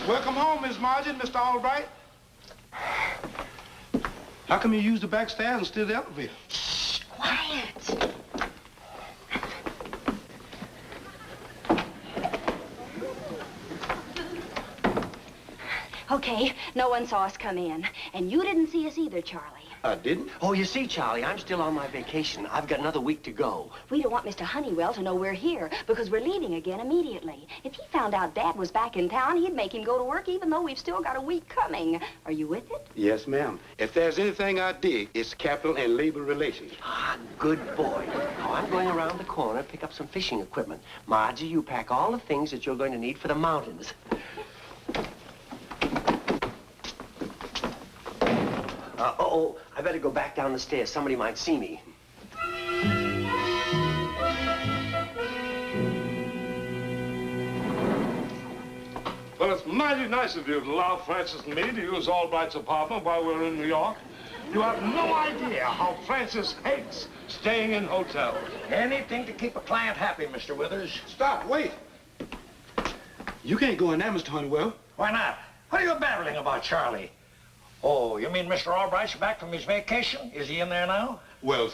Welcome home, Miss Margie and Mr. Albright. How come you use the back stairs instead of the elevator? Shh, quiet. Okay, no one saw us come in. And you didn't see us either, Charlie. I didn't? Oh, you see, Charlie, I'm still on my vacation. I've got another week to go. We don't want Mr. Honeywell to know we're here because we're leaving again immediately. If he found out Dad was back in town, he'd make him go to work even though we've still got a week coming. Are you with it? Yes, ma'am. If there's anything I dig, it's capital and labor relations. Ah, good boy. Now, I'm going around the corner, pick up some fishing equipment. Margie, you pack all the things that you're going to need for the mountains. Uh-oh, I better go back down the stairs. Somebody might see me. Well, it's mighty nice of you to allow Francis and me to use Albright's apartment while we're in New York. You have no idea how Francis hates staying in hotels. Anything to keep a client happy, Mr. Withers. Stop, wait. You can't go in there, Mr. Honeywell. Why not? What are you babbling about, Charlie? Oh, you mean Mr. Albright's back from his vacation? Is he in there now? Well,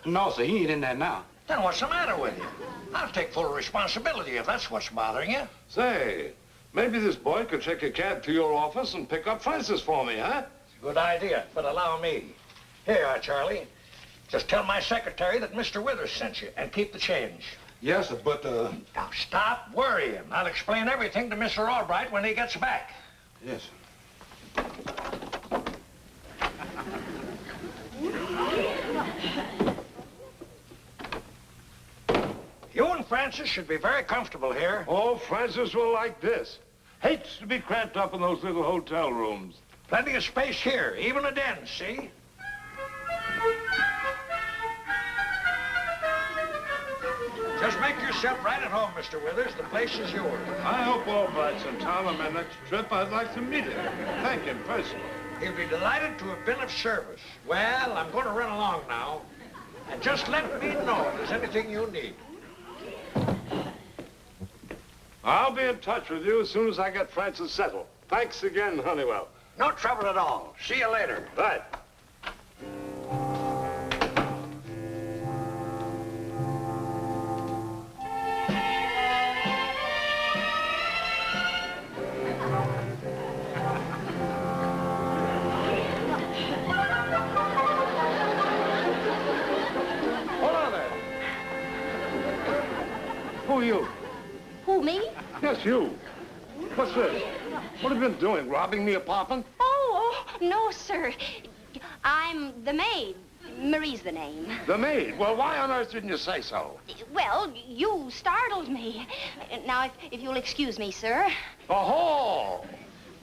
no, sir, he ain't in there now. Then what's the matter with you? I'll take full responsibility if that's what's bothering you. Say, maybe this boy could take a cab to your office and pick up Francis for me, huh? Good idea, but allow me. Here you are, Charlie. Just tell my secretary that Mr. Withers sent you and keep the change. Yes, sir, but, Now, stop worrying. I'll explain everything to Mr. Albright when he gets back. Yes, sir. You and Francis should be very comfortable here. Oh, Francis will like this. Hates to be cramped up in those little hotel rooms. Plenty of space here, even a den, see? Just make yourself right at home, Mr. Withers. The place is yours. I hope Albright's in town on my next trip. I'd like to meet him. Thank him personally. He'll be delighted to have been of service. Well, I'm going to run along now. And just let me know if there's anything you need. I'll be in touch with you as soon as I get Francis settled. Thanks again, Honeywell. No trouble at all. See you later. Right. Hold on there. Who are you? Who, me? Yes, you. What's this? What have you been doing, robbing the apartment? Oh, no, sir. I'm the maid. Marie's the name. The maid? Well, why on earth didn't you say so? Well, you startled me. Now, if you'll excuse me, sir. Oh,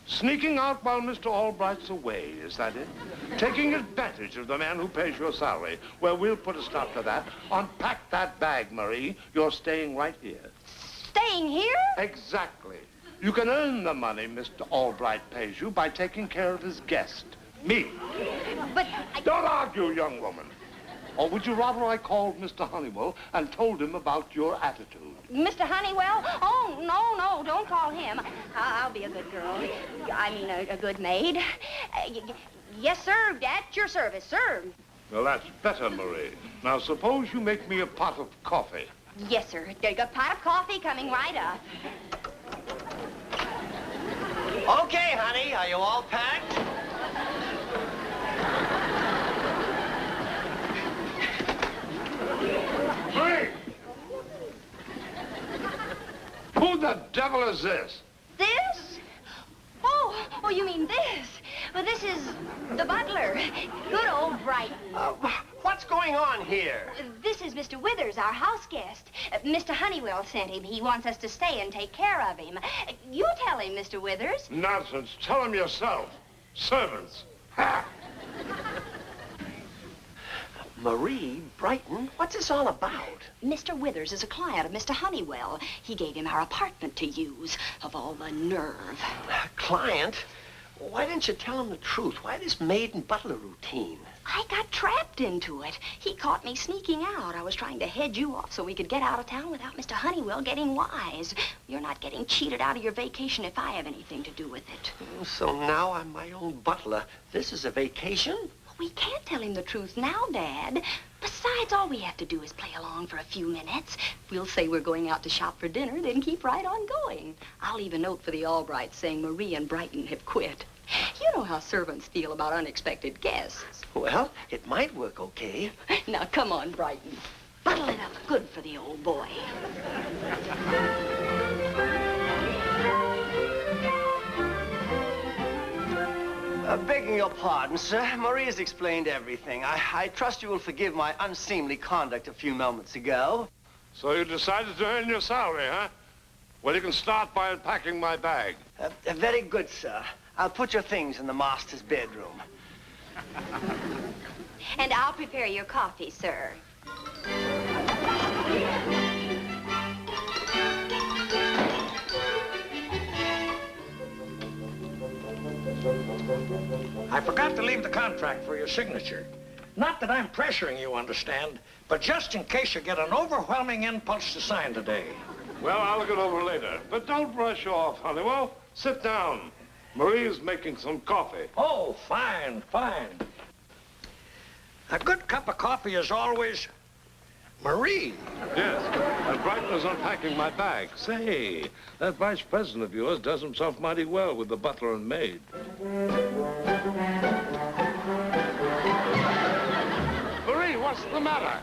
sneaking out while Mr. Albright's away, is that it? Taking advantage of the man who pays your salary. Well, we'll put a stop to that. Unpack that bag, Marie. You're staying right here. Staying here? Exactly. You can earn the money Mr. Albright pays you by taking care of his guest, me. But Don't argue, young woman. Or would you rather I called Mr. Honeywell and told him about your attitude? Mr. Honeywell? Oh, no, don't call him. I'll be a good girl. I mean, a good maid. Yes, sir, at your service, sir. Well, that's better, Marie. Now, suppose you make me a pot of coffee. Yes, sir. A pot of coffee coming right up. Okay, honey, are you all packed? Marie! Who the devil is this? This? Oh, you mean this? Well, this is the butler. Good old Brighton. What's going on here? This is Mr. Withers, our house guest. Mr. Honeywell sent him. He wants us to stay and take care of him. You tell him, Mr. Withers. Nonsense. Tell him yourself. Servants. Ha! Marie, Brighton, what's this all about? Mr. Withers is a client of Mr. Honeywell. He gave him our apartment to use. Of all the nerve. Client? Why didn't you tell him the truth? Why this maid and butler routine? I got trapped into it. He caught me sneaking out. I was trying to head you off so we could get out of town without Mr. Honeywell getting wise. You're not getting cheated out of your vacation if I have anything to do with it. So now I'm my own butler. This is a vacation? We can't tell him the truth now, Dad. Besides, all we have to do is play along for a few minutes. We'll say we're going out to shop for dinner, then keep right on going. I'll leave a note for the Albrights saying Marie and Brighton have quit. You know how servants feel about unexpected guests. Well, it might work okay. Now, come on, Brighton. Buttle it up good for the old boy. Begging your pardon, sir. Marie has explained everything. I trust you will forgive my unseemly conduct a few moments ago. So you decided to earn your salary, huh? Well, you can start by unpacking my bag. Very good, sir. I'll put your things in the master's bedroom. And I'll prepare your coffee, sir. I forgot to leave the contract for your signature. Not that I'm pressuring you, understand, but just in case you get an overwhelming impulse to sign today. Well, I'll look it over later. But don't rush off, Honeywell. Sit down. Marie's making some coffee. Oh, fine, fine. A good cup of coffee is always... Marie. Yes, and Brighton is unpacking my bag. Say, that vice president of yours does himself mighty well with the butler and maid. Marie, what's the matter?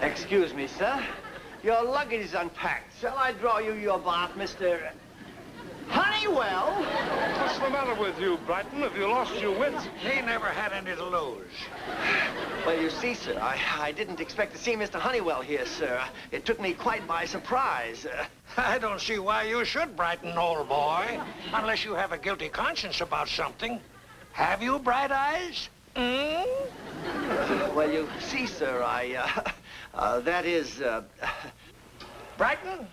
Excuse me, sir. Your luggage is unpacked. Shall I draw you your bath, Mr. Honeywell? What's the matter with you, Brighton? Have you lost your wits? He never had any to lose. Well, you see, sir, I didn't expect to see Mr. Honeywell here, sir. It took me quite by surprise. I don't see why you should, Brighton, old boy, unless you have a guilty conscience about something. Have you, Bright Eyes? Well, you see, sir, that is, Brighton,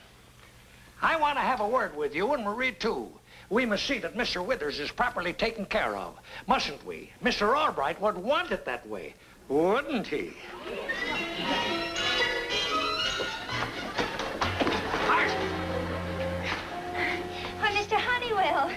I want to have a word with you and Marie, too. We must see that Mr. Withers is properly taken care of, mustn't we? Mr. Albright would want it that way, wouldn't he? Why, Mr. Honeywell,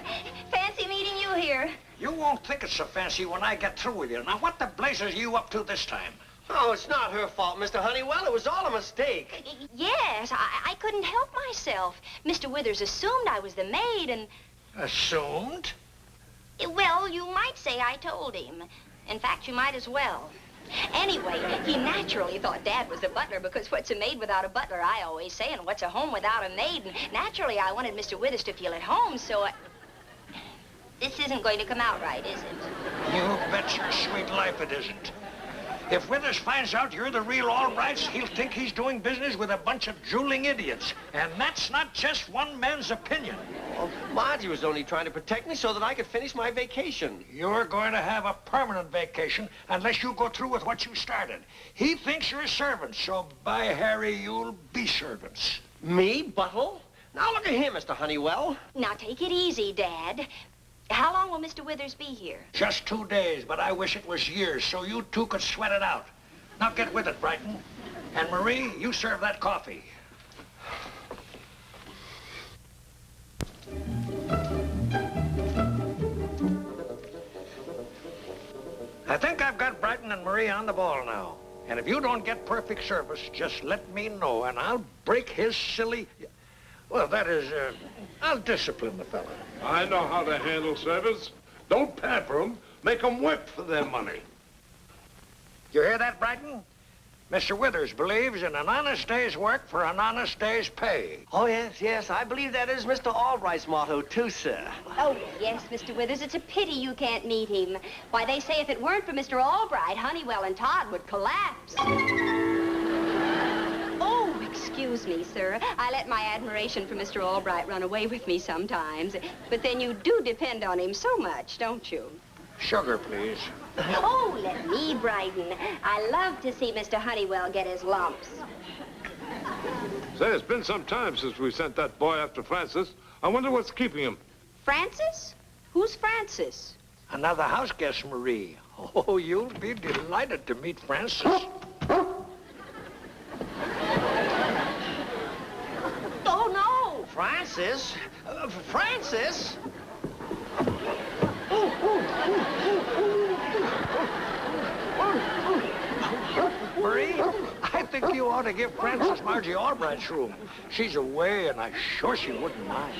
fancy meeting you here. You won't think it's so fancy when I get through with you. Now, what the blazes are you up to this time? Oh, it's not her fault, Mr. Honeywell. It was all a mistake. Yes, I couldn't help myself. Mr. Withers assumed I was the maid and... Assumed? Well, you might say I told him. In fact, you might as well. Anyway, he naturally thought Dad was the butler because what's a maid without a butler, I always say, and what's a home without a maid? And naturally, I wanted Mr. Withers to feel at home, so This isn't going to come out right, is it? You bet your sweet life it isn't. If Withers finds out you're the real Albrights, he'll think he's doing business with a bunch of drooling idiots. And that's not just one man's opinion. Well, Margie was only trying to protect me so that I could finish my vacation. You're going to have a permanent vacation unless you go through with what you started. He thinks you're servants, so by Harry, you'll be servants. Me, Buttle? Now look at here, Mr. Honeywell. Now, take it easy, Dad. How long will Mr. Withers be here? Just 2 days, but I wish it was years so you two could sweat it out. Now get with it, Brighton. And Marie, you serve that coffee. I think I've got Brighton and Marie on the ball now. And if you don't get perfect service, just let me know and I'll break his silly... Well, that is, I'll discipline the fella. I know how to handle servants. Don't pamper them. Make them whip for their money. You hear that, Brighton? Mr. Withers believes in an honest day's work for an honest day's pay. Oh, yes. I believe that is Mr. Albright's motto, too, sir. Oh, yes, Mr. Withers. It's a pity you can't meet him. Why, they say if it weren't for Mr. Albright, Honeywell and Todd would collapse. Oh, excuse me, sir. I let my admiration for Mr. Albright run away with me sometimes. But then you do depend on him so much, don't you? Sugar, please. Oh, let me brighten. I love to see Mr. Honeywell get his lumps. Say, it's been some time since we sent that boy after Francis. I wonder what's keeping him. Francis? Who's Francis? Another house guest, Marie. Oh, you'll be delighted to meet Francis. Oh, no! Francis? Francis? Marie, I think you ought to give Francis Margie Albright's room. She's away, and I'm sure she wouldn't mind.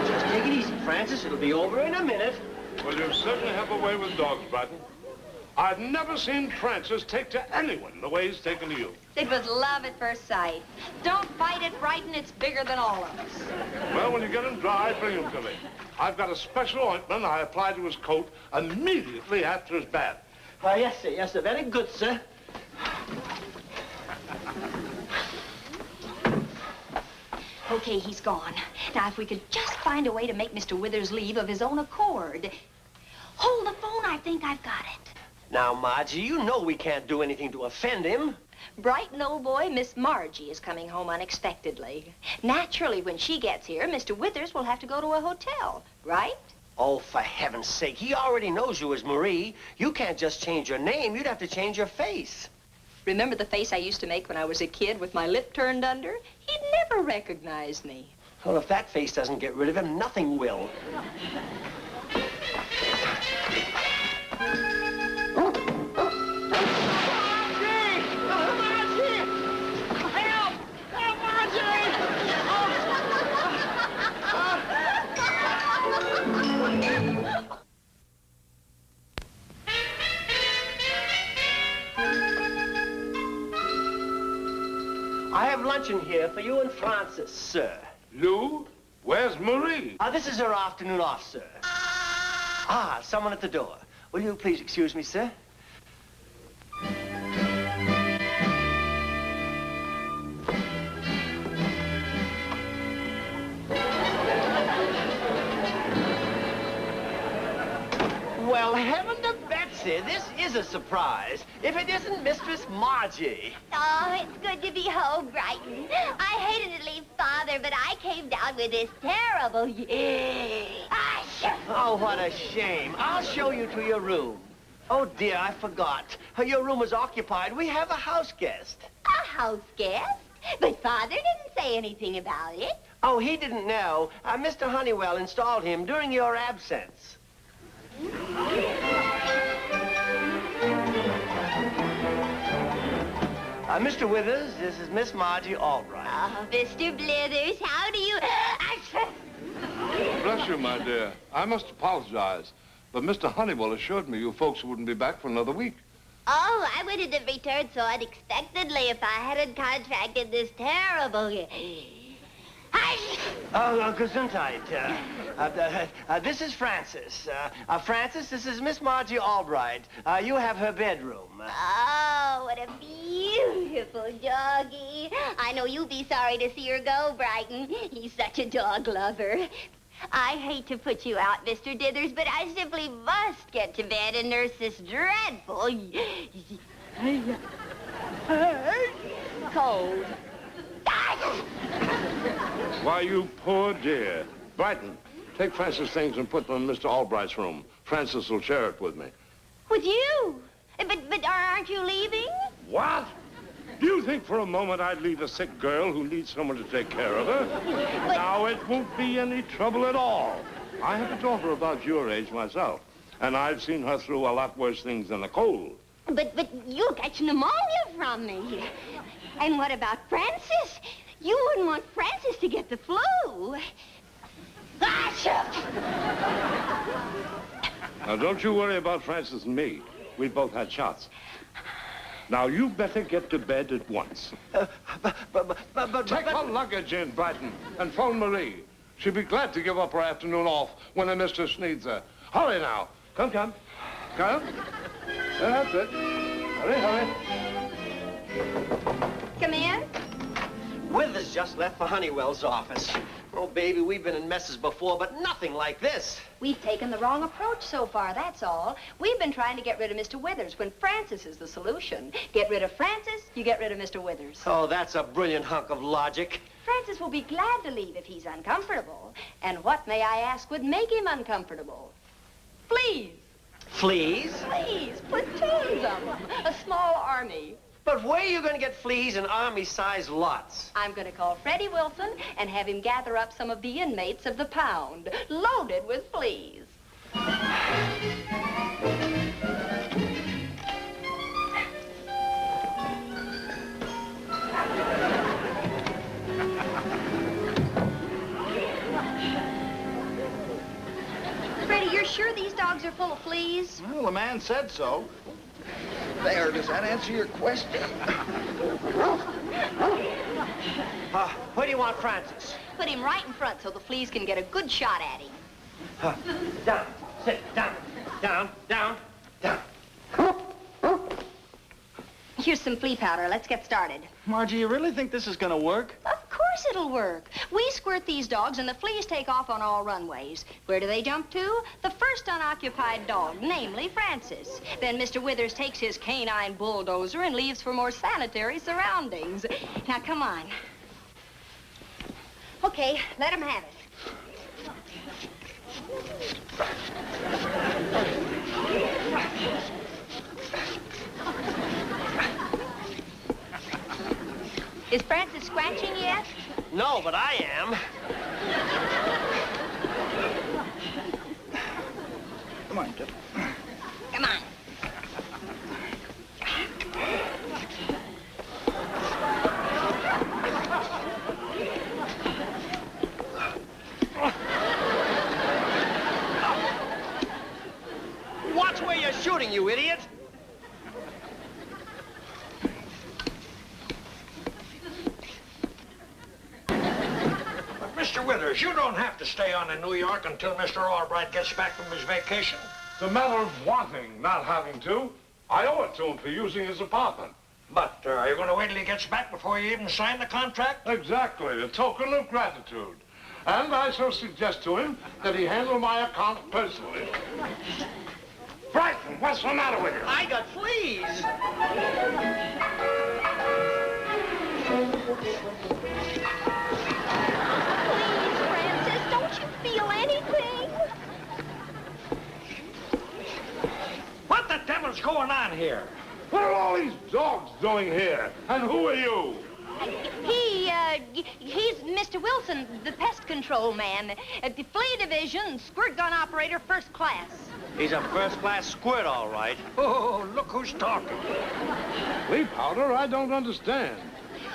Just take it easy, Francis. It'll be over in a minute. Well, you certainly have a way with dogs, Brighton. I've never seen Francis take to anyone the way he's taken to you. It was love at first sight. Don't fight it, Brighton. It's bigger than all of us. Well, when you get him dry, bring him to me. I've got a special ointment I apply to his coat immediately after his bath. Yes, sir. Yes, sir. Very good, sir. Okay, he's gone. Now, if we could just find a way to make Mr. Withers leave of his own accord. Hold the phone. I think I've got it. Now, Margie, you know we can't do anything to offend him. Brighton, old boy, Miss Margie is coming home unexpectedly. Naturally, when she gets here, Mr. Withers will have to go to a hotel, right? Oh, for heaven's sake, he already knows you as Marie. You can't just change your name. You'd have to change your face. Remember the face I used to make when I was a kid with my lip turned under? He'd never recognize me. Well, if that face doesn't get rid of him, nothing will. I have luncheon here for you and Francis, sir. Lou? Where's Marie? This is her afternoon off, sir. Someone at the door. Will you please excuse me, sir? Well, heaven to Betsy, this is a surprise. If it isn't Mistress Margie. Oh, it's good to be home, Brighton. I hated to leave Father, but I came down with this terrible... Oh, what a shame. I'll show you to your room. Oh, dear, I forgot. Your room is occupied. We have a house guest. A house guest? But Father didn't say anything about it. Oh, he didn't know. Mr. Honeywell installed him during your absence. Mr. Withers, this is Miss Margie Albright. Oh, Mr. Blithers, how do you... Bless you, my dear. I must apologize, but Mr. Honeywell assured me you folks wouldn't be back for another week. Oh, I wouldn't have returned so unexpectedly if I hadn't contracted this terrible... Gesundheit. This is Francis. Francis, this is Miss Margie Albright. You have her bedroom. Oh, what a beautiful doggie. I know you'll be sorry to see her go, Brighton. He's such a dog lover. I hate to put you out, Mr. Dithers, but I simply must get to bed and nurse this dreadful... cold. Why, you poor dear. Brighton, take Francis' things and put them in Mr. Albright's room. Francis will share it with me. With you? But aren't you leaving? What? Do you think for a moment I'd leave a sick girl who needs someone to take care of her? But... Now, it won't be any trouble at all. I have a daughter about your age myself, and I've seen her through a lot worse things than a cold. But you'll catch pneumonia from me. And what about Francis? You wouldn't want Francis to get the flu. Now, don't you worry about Francis and me. We both had shots. Now, you better get to bed at once. Take her luggage in, Brighton, and phone Marie. She'll be glad to give up her afternoon off when her mistress needs her. Hurry now. Come. Come. That's it. Hurry. Come in. Withers just left for Honeywell's office. Oh, baby, we've been in messes before, but nothing like this. We've taken the wrong approach so far, that's all. We've been trying to get rid of Mr. Withers when Francis is the solution. Get rid of Francis, you get rid of Mr. Withers. Oh, that's a brilliant hunk of logic. Francis will be glad to leave if he's uncomfortable. And what, may I ask, would make him uncomfortable? Fleas. Fleas? Fleas, platoons of them. A small army. But where are you going to get fleas in army-sized lots? I'm going to call Freddie Wilson and have him gather up some of the inmates of the pound, loaded with fleas. Freddie, you're sure these dogs are full of fleas? Well, the man said so. There, does that answer your question? Where do you want Francis? Put him right in front so the fleas can get a good shot at him. Down. Sit down. Down, down, down. Here's some flea powder. Let's get started. Margie, you really think this is gonna work? Of course it'll work. We squirt these dogs and the fleas take off on all runways. Where do they jump to? The first unoccupied dog, namely Francis. Then Mr. Withers takes his canine bulldozer and leaves for more sanitary surroundings. Now, come on. Okay, let him have it. Is Francis scratching yet? No, but I am. Come on, Jeff. Come on. Watch where you're shooting, you idiot. Mr. Withers, you don't have to stay on in New York until Mr. Albright gets back from his vacation. It's a matter of wanting, not having to. I owe it to him for using his apartment. But are you going to wait till he gets back before you even sign the contract? Exactly, a token of gratitude. And I shall suggest to him that he handle my account personally. Brighton, what's the matter with you? I got fleas. Feel anything? What the devil's going on here? What are all these dogs doing here? And who are you? He's Mr. Wilson, the pest control man. At the flea division, squirt gun operator first class. He's a first-class squirt, all right. Oh, look who's talking. Flea powder? I don't understand.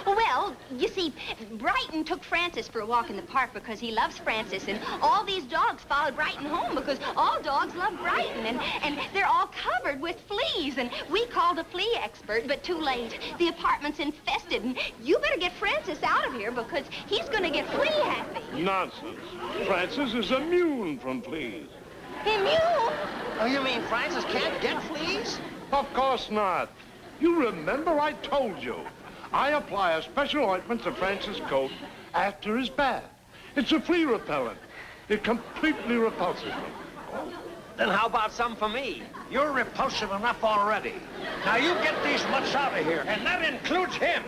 Well, you see, Brighton took Francis for a walk in the park because he loves Francis, and all these dogs followed Brighton home because all dogs love Brighton, and they're all covered with fleas, and we called a flea expert, but too late. The apartment's infested, and you better get Francis out of here because he's going to get flea happy. Nonsense. Francis is immune from fleas. Immune? Oh, you mean Francis can't get fleas? Of course not. You remember I told you. I apply a special ointment to Francis' coat after his bath. It's a flea repellent. It completely repulses them. Then how about some for me? You're repulsive enough already. Now you get these mutts out of here, and that includes him.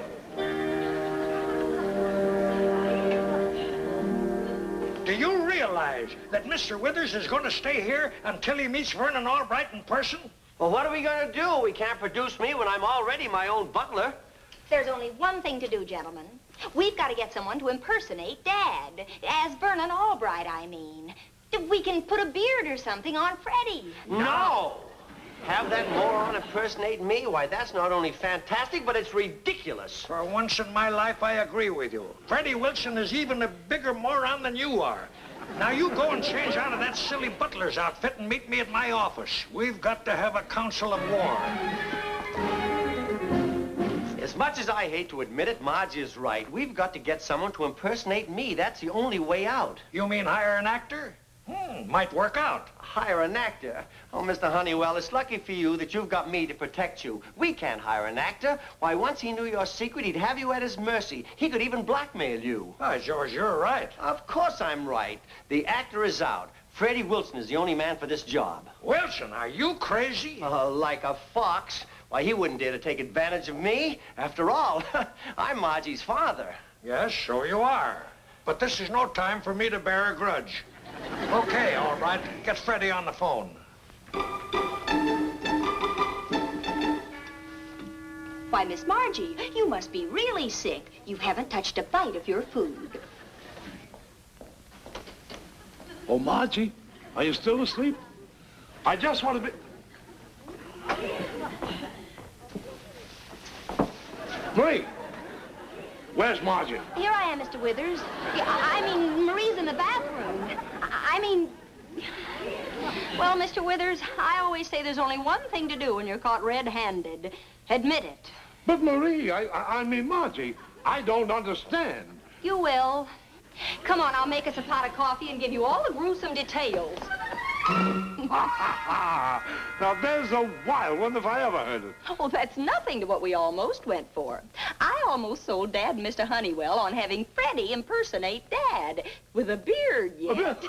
Do you realize that Mr. Withers is going to stay here until he meets Vernon Albright in person? Well, what are we going to do? We can't produce me when I'm already my own butler. There's only one thing to do, gentlemen. We've got to get someone to impersonate Dad. As Vernon Albright, I mean. We can put a beard or something on Freddie. No! Have that moron impersonate me? Why, that's not only fantastic, but it's ridiculous. For once in my life, I agree with you. Freddie Wilson is even a bigger moron than you are. Now, you go and change out of that silly butler's outfit and meet me at my office. We've got to have a council of war. As much as I hate to admit it, Margie is right. We've got to get someone to impersonate me. That's the only way out. You mean hire an actor? Might work out. Hire an actor? Oh, Mr. Honeywell, it's lucky for you that you've got me to protect you. We can't hire an actor. Why, once he knew your secret, he'd have you at his mercy. He could even blackmail you. Oh, George, you're right. Of course I'm right. The actor is out. Freddie Wilson is the only man for this job. Wilson, are you crazy? Like a fox. Why, he wouldn't dare to take advantage of me. After all, I'm Margie's father. Yes, so you are. But this is no time for me to bear a grudge. Okay, all right. Get Freddie on the phone. Why, Miss Margie, you must be really sick. You haven't touched a bite of your food. Oh, Margie, are you still asleep? I just want to be... Marie, where's Margie? Here I am, Mr. Withers. I mean, Marie's in the bathroom. I mean... Well, Mr. Withers, I always say there's only one thing to do when you're caught red-handed. Admit it. But Marie, I mean, Margie, I don't understand. You will. Come on, I'll make us a pot of coffee and give you all the gruesome details. Now, there's a wild one if I ever heard it. Oh, that's nothing to what we almost went for. I almost sold Dad and Mr. Honeywell on having Freddie impersonate Dad with a beard yet.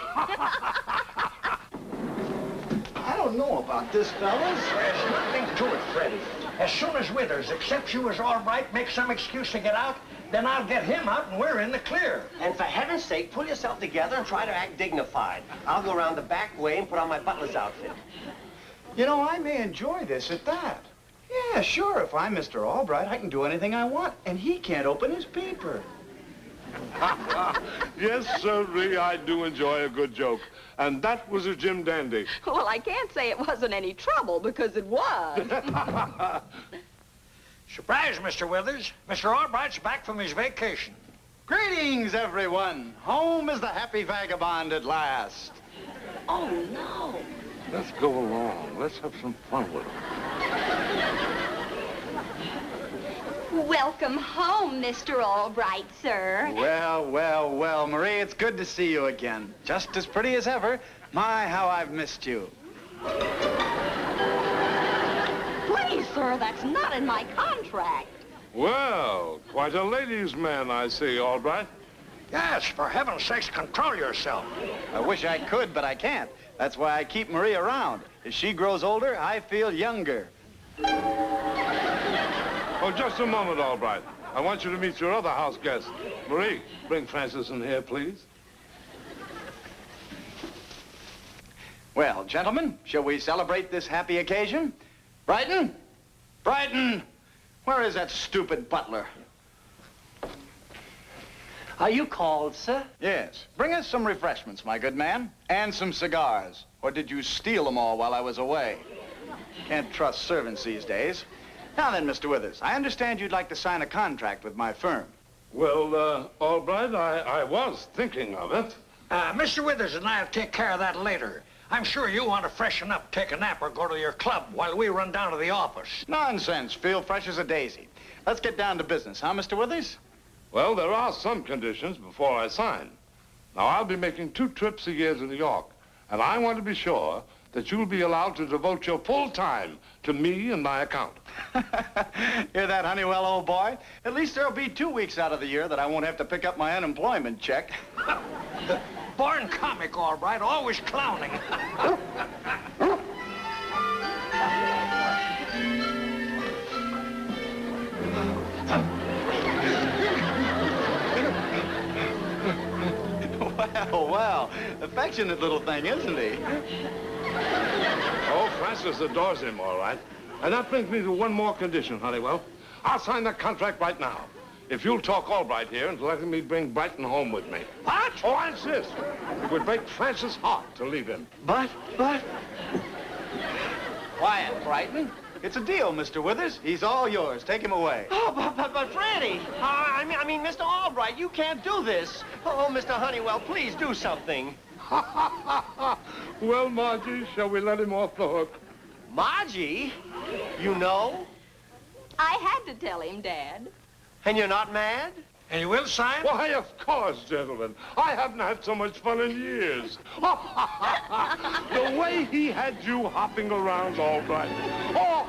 I don't know about this, fellas. There's nothing to it, Freddie. As soon as Withers accepts you as all right, makes some excuse to get out, then I'll get him out and we're in the clear. And for heaven's sake, pull yourself together and try to act dignified. I'll go around the back way and put on my butler's outfit. You know, I may enjoy this at that. Yeah, sure, if I'm Mr. Albright, I can do anything I want, and he can't open his paper. Yes, sirree, I do enjoy a good joke. And that was a Jim Dandy. Well, I can't say it wasn't any trouble, because it was. Surprise, Mr. Withers. Mr. Albright's back from his vacation. Greetings, everyone. Home is the happy vagabond at last. Oh, no. Let's go along. Let's have some fun with it. Welcome home, Mr. Albright, sir. Well, well, well, Marie, it's good to see you again. Just as pretty as ever. My, how I've missed you. Please, sir, that's not in my contract. Well, quite a ladies' man, I see, Albright. Yes, for heaven's sakes, control yourself. I wish I could, but I can't. That's why I keep Marie around. As she grows older, I feel younger. Oh, just a moment, Albright. I want you to meet your other house guest. Marie, bring Francis in here, please. Well, gentlemen, shall we celebrate this happy occasion? Brighton? Brighton! Where is that stupid butler? Are you called, sir? Yes. Bring us some refreshments, my good man. And some cigars. Or did you steal them all while I was away? Can't trust servants these days. Now then, Mr. Withers, I understand you'd like to sign a contract with my firm. Well, Albright, I was thinking of it. Mr. Withers and I'll take care of that later. I'm sure you want to freshen up, take a nap, or go to your club while we run down to the office. Nonsense. Feel fresh as a daisy. Let's get down to business, huh, Mr. Withers? Well, there are some conditions before I sign. Now, I'll be making 2 trips a year to New York, and I want to be sure that you'll be allowed to devote your full time to me and my account. Hear that, Honeywell, old boy? At least there'll be 2 weeks out of the year that I won't have to pick up my unemployment check. Born comic, Albright, always clowning. Well, affectionate little thing, isn't he? Oh, Francis adores him, all right. And that brings me to one more condition, Honeywell. I'll sign that contract right now. If you'll talk Albright here into letting me bring Brighton home with me. What? Oh, I insist. It would break Francis' heart to leave him. But... Quiet, Brighton. It's a deal, Mr. Withers. He's all yours. Take him away. Oh, but Freddie! I mean, Mr. Albright, you can't do this. Oh, Mr. Honeywell, please do something. Well, Margie, shall we let him off the hook? Margie? You know? I had to tell him, Dad. And you're not mad? And you will sign? Why, of course, gentlemen. I haven't had so much fun in years. The way he had you hopping around all right. Oh!